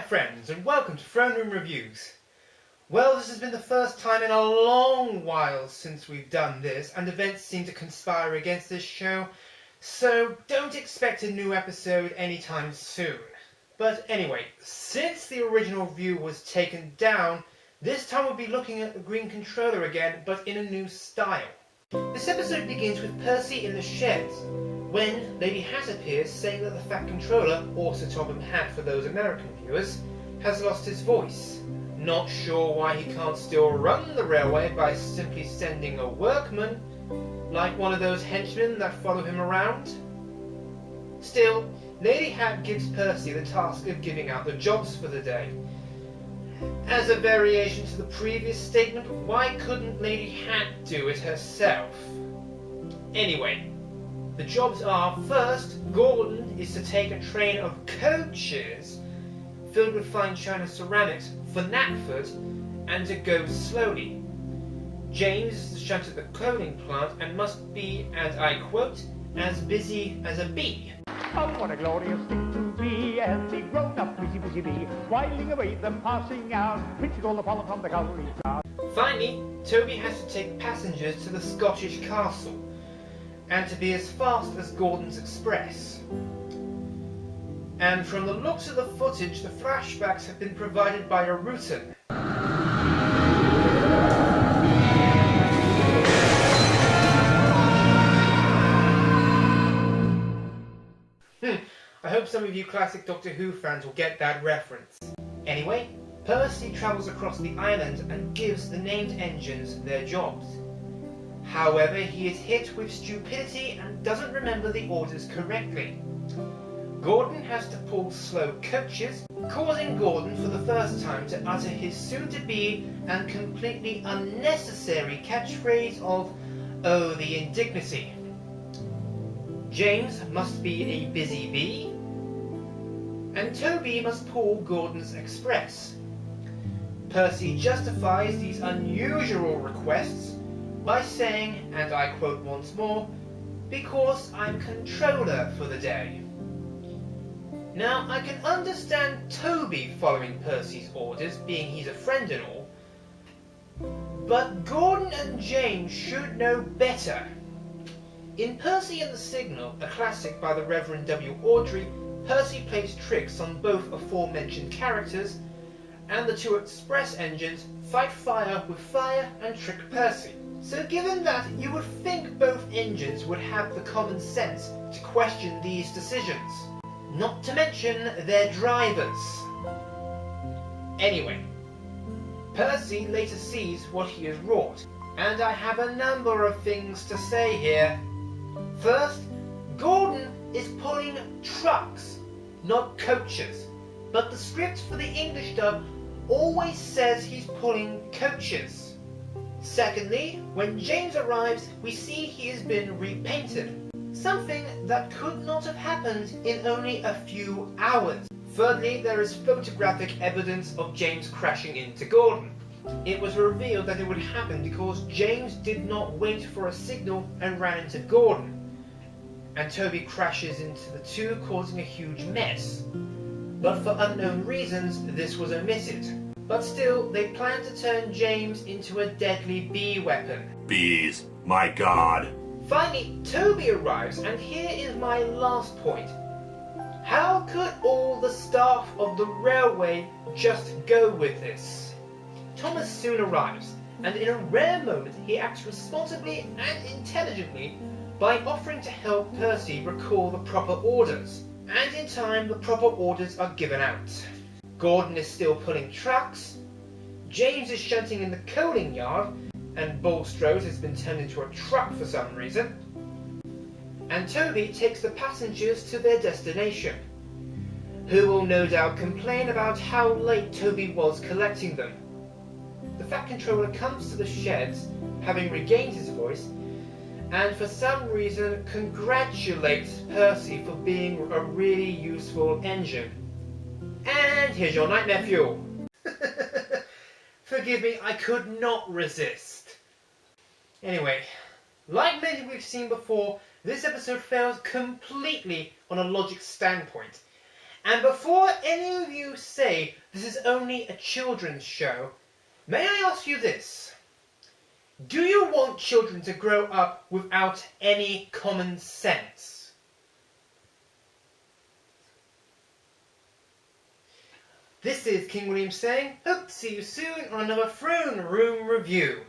friends, and welcome to Throne Room Reviews. Well, this has been the first time in a long while since we've done this, and events seem to conspire against this show, so don't expect a new episode anytime soon. But anyway, since the original review was taken down, this time we'll be looking at the Green Controller again, but in a new style. This episode begins with Percy in the sheds, when Lady Hat appears saying that the Fat Controller, or Sir Topham Hatt for those American viewers, has lost his voice. Not sure why he can't still run the railway by simply sending a workman, like one of those henchmen that follow him around. Still, Lady Hat gives Percy the task of giving out the jobs for the day. As a variation to the previous statement, why couldn't Lady Hat do it herself? Anyway, the jobs are, first, Gordon is to take a train of coaches filled with fine china ceramics for Knapford and to go slowly. James is to shunt at the clothing plant and must be, and I quote, as busy as a bee. Oh, what a glorious thing to be, and be grown up, busy bee, whiling away the passing hours, pinching all the pollen from the covering cloud. Finally, Toby has to take passengers to the Scottish castle, and to be as fast as Gordon's Express. And from the looks of the footage, the flashbacks have been provided by a Rutan. I hope some of you classic Doctor Who fans will get that reference. Anyway, Percy travels across the island and gives the named engines their jobs. However, he is hit with stupidity and doesn't remember the orders correctly. Gordon has to pull slow coaches, causing Gordon for the first time to utter his soon-to-be and completely unnecessary catchphrase of, "Oh, the indignity." James must be a busy bee, and Toby must pull Gordon's Express. Percy justifies these unusual requests by saying, and I quote once more, "Because I'm controller for the day." Now, I can understand Toby following Percy's orders, being he's a friend and all, but Gordon and James should know better. In Percy and the Signal, a classic by the Reverend W. Awdry, Percy plays tricks on both aforementioned characters, and the two express engines fight fire with fire and trick Percy. So given that, you would think both engines would have the common sense to question these decisions. Not to mention their drivers. Anyway, Percy later sees what he has wrought, and I have a number of things to say here. First, Gordon is pulling trucks, not coaches, but the script for the English dub always says he's pulling coaches. Secondly, when James arrives, we see he has been repainted, something that could not have happened in only a few hours. Thirdly, there is photographic evidence of James crashing into Gordon. It was revealed that it would happen because James did not wait for a signal and ran into Gordon, and Toby crashes into the two, causing a huge mess. But for unknown reasons, this was omitted. But still, they plan to turn James into a deadly bee weapon. Bees, my god. Finally, Toby arrives, and here is my last point. How could all the staff of the railway just go with this? Thomas soon arrives, and in a rare moment he acts responsibly and intelligently by offering to help Percy recall the proper orders. And in time, the proper orders are given out. Gordon is still pulling trucks, James is shunting in the coaling yard, and Bulstrode has been turned into a truck for some reason, and Toby takes the passengers to their destination, who will no doubt complain about how late Toby was collecting them. The Fat Controller comes to the sheds, having regained his voice, and for some reason congratulates Percy for being a really useful engine. And here's your nightmare fuel. Forgive me, I could not resist. Anyway, like many we've seen before, this episode fails completely on a logic standpoint, And before any of you say this is only a children's show, may I ask you this? Do you want children to grow up without any common sense? This is King William saying, hope to see you soon on another Throne Room review.